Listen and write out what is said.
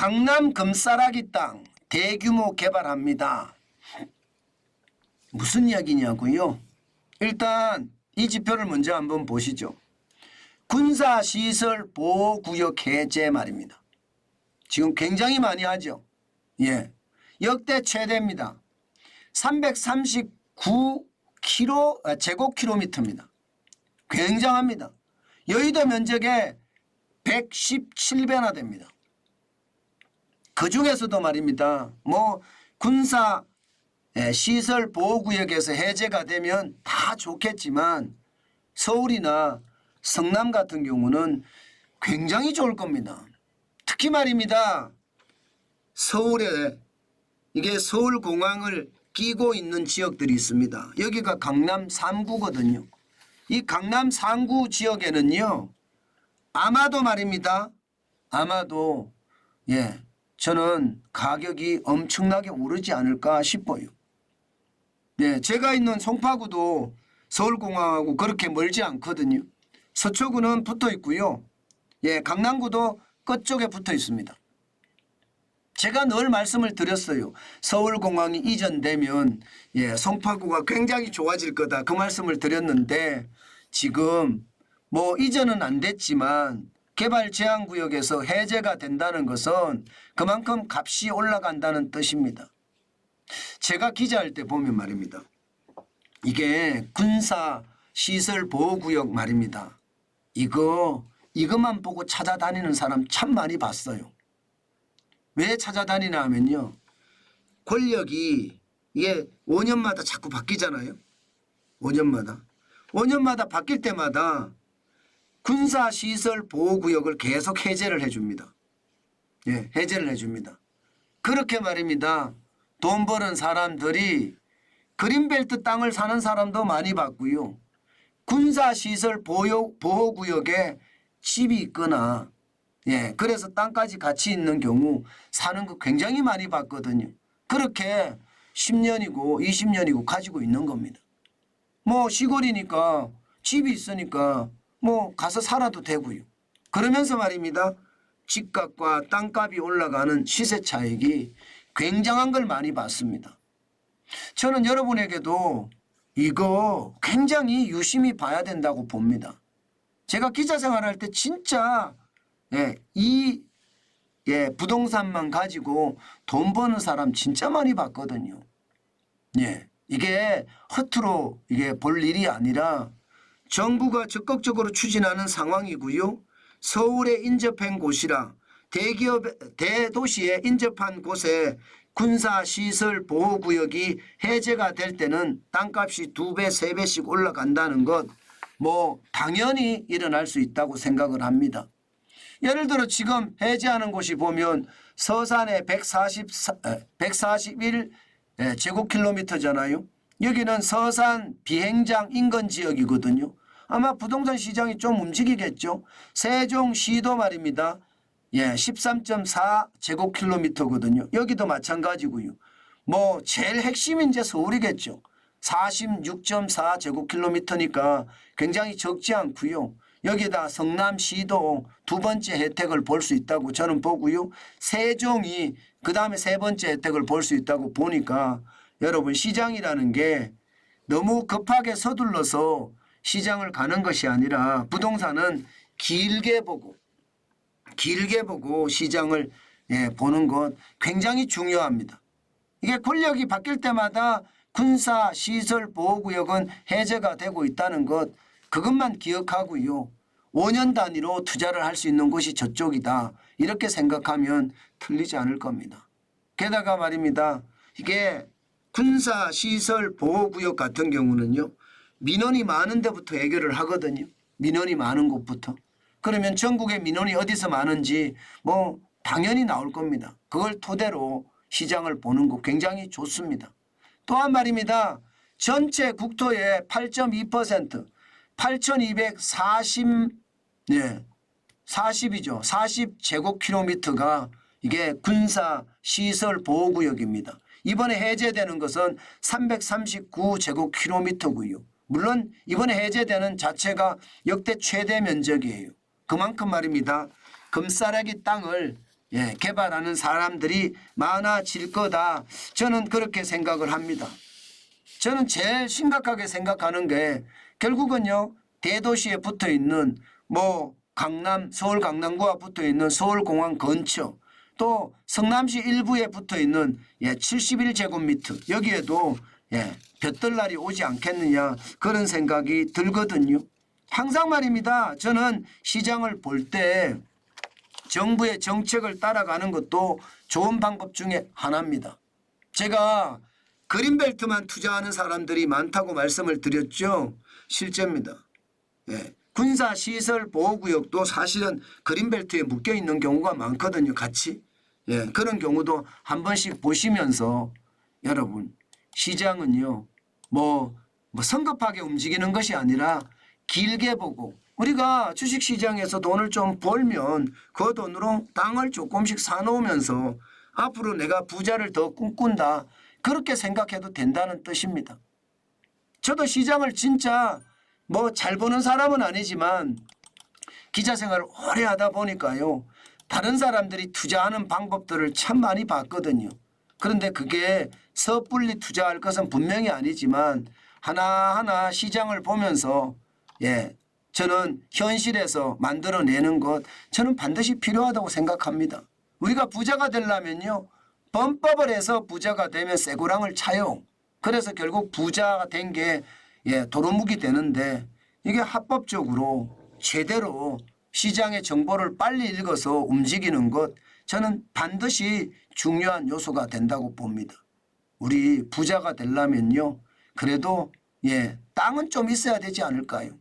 강남 금싸라기 땅 대규모 개발합니다. 무슨 이야기냐고요? 일단 이 지표를 먼저 한번 보시죠. 군사시설 보호구역 해제 말입니다. 지금 굉장히 많이 하죠. 예, 역대 최대입니다. 339제곱킬로미터입니다. 굉장합니다. 여의도 면적의 117배나 됩니다. 그 중에서도 말입니다. 뭐 군사 시설 보호구역에서 해제가 되면 다 좋겠지만 서울이나 성남 같은 경우는 굉장히 좋을 겁니다. 특히 말입니다. 서울에 이게 서울공항을 끼고 있는 지역들이 있습니다. 여기가 강남 3구거든요. 이 강남 3구 지역에는요. 아마도 말입니다. 아마도 저는 가격이 엄청나게 오르지 않을까 싶어요. 제가 있는 송파구도 서울공항하고 그렇게 멀지 않거든요. 서초구는 붙어 있고요. 강남구도 끝쪽에 붙어 있습니다. 제가 늘 말씀을 드렸어요. 서울공항이 이전되면 송파구가 굉장히 좋아질 거다. 그 말씀을 드렸는데 지금 뭐 이전은 안 됐지만 개발 제한구역에서 해제가 된다는 것은 그만큼 값이 올라간다는 뜻입니다. 제가 기자할 때 보면 말입니다. 이게 군사시설보호구역 말입니다. 이것만 보고 찾아다니는 사람 참 많이 봤어요. 왜 찾아다니나 하면요. 권력이 이게 5년마다 자꾸 바뀌잖아요. 5년마다 바뀔 때마다 군사시설 보호구역을 계속 해제를 해줍니다. 해제를 해줍니다. 그렇게 말입니다. 돈 버는 사람들이 그린벨트 땅을 사는 사람도 많이 봤고요. 군사시설 보호구역에 집이 있거나 그래서 땅까지 같이 있는 경우 사는 거 굉장히 많이 봤거든요. 그렇게 10년이고 20년이고 가지고 있는 겁니다. 뭐 시골이니까 집이 있으니까 뭐 가서 살아도 되고요. 그러면서 말입니다. 집값과 땅값이 올라가는 시세 차익이 굉장한 걸 많이 봤습니다. 저는 여러분에게도 이거 굉장히 유심히 봐야 된다고 봅니다. 제가 기자 생활할 때 진짜 부동산만 가지고 돈 버는 사람 진짜 많이 봤거든요. 이게 허투루 볼 일이 아니라 정부가 적극적으로 추진하는 상황이고요. 서울에 인접한 곳이라 대도시에 인접한 곳에 군사시설 보호구역이 해제가 될 때는 땅값이 2배, 3배씩 올라간다는 것 뭐 당연히 일어날 수 있다고 생각을 합니다. 예를 들어 지금 해제하는 곳이 보면 서산에 141 제곱킬로미터잖아요. 여기는 서산 비행장 인근 지역이거든요. 아마 부동산 시장이 좀 움직이겠죠. 세종시도 말입니다. 13.4 제곱킬로미터거든요. 여기도 마찬가지고요. 뭐 제일 핵심이 이제 서울이겠죠. 46.4 제곱킬로미터니까 굉장히 적지 않고요. 여기다 성남시도 두 번째 혜택을 볼 수 있다고 저는 보고요. 세종이 그 다음에 세 번째 혜택을 볼 수 있다고 보니까 여러분 시장이라는 게 너무 급하게 서둘러서 시장을 가는 것이 아니라 부동산은 길게 보고 시장을 보는 것 굉장히 중요합니다. 이게 권력이 바뀔 때마다 군사시설보호구역은 해제가 되고 있다는 것 그것만 기억하고요. 5년 단위로 투자를 할 수 있는 곳이 저쪽이다. 이렇게 생각하면 틀리지 않을 겁니다. 게다가 말입니다. 이게 군사시설보호구역 같은 경우는요. 민원이 많은 데부터 해결을 하거든요. 민원이 많은 곳부터. 그러면 전국의 민원이 어디서 많은지 뭐 당연히 나올 겁니다. 그걸 토대로 시장을 보는 거 굉장히 좋습니다. 또한 말입니다. 전체 국토의 8.2% 40이죠. 40제곱킬로미터가 이게 군사시설보호구역입니다. 이번에 해제되는 것은 339제곱킬로미터고요. 물론 이번에 해제되는 자체가 역대 최대 면적이에요. 그만큼 말입니다. 금싸라기 땅을 예, 개발하는 사람들이 많아질 거다. 저는 그렇게 생각을 합니다. 저는 제일 심각하게 생각하는 게 결국은요, 대도시에 붙어 있는 뭐 강남, 서울 강남구와 붙어 있는 서울공항 근처, 또 성남시 일부에 붙어 있는 71제곱미터 여기에도 볕들 날이 오지 않겠느냐 그런 생각이 들거든요. 항상 말입니다. 저는 시장을 볼 때 정부의 정책을 따라가는 것도 좋은 방법 중에 하나입니다. 제가 그린벨트만 투자하는 사람들이 많다고 말씀을 드렸죠. 실제입니다. 군사시설 보호구역도 사실은 그린벨트에 묶여있는 경우가 많거든요. 같이. 그런 경우도 한 번씩 보시면서 여러분 시장은요 뭐 성급하게 움직이는 것이 아니라 길게 보고 우리가 주식시장에서 돈을 좀 벌면 그 돈으로 땅을 조금씩 사놓으면서 앞으로 내가 부자를 더 꿈꾼다 그렇게 생각해도 된다는 뜻입니다. 저도 시장을 진짜 뭐 잘 보는 사람은 아니지만 기자 생활을 오래 하다 보니까요. 다른 사람들이 투자하는 방법들을 참 많이 봤거든요. 그런데 그게 섣불리 투자할 것은 분명히 아니지만 하나하나 시장을 보면서 저는 현실에서 만들어내는 것 저는 반드시 필요하다고 생각합니다. 우리가 부자가 되려면요. 범법을 해서 부자가 되면 쇠고랑을 차요. 그래서 결국 부자가 된 게 도루묵이 되는데 이게 합법적으로 제대로 시장의 정보를 빨리 읽어서 움직이는 것 저는 반드시 중요한 요소가 된다고 봅니다. 우리 부자가 되려면요. 그래도 땅은 좀 있어야 되지 않을까요?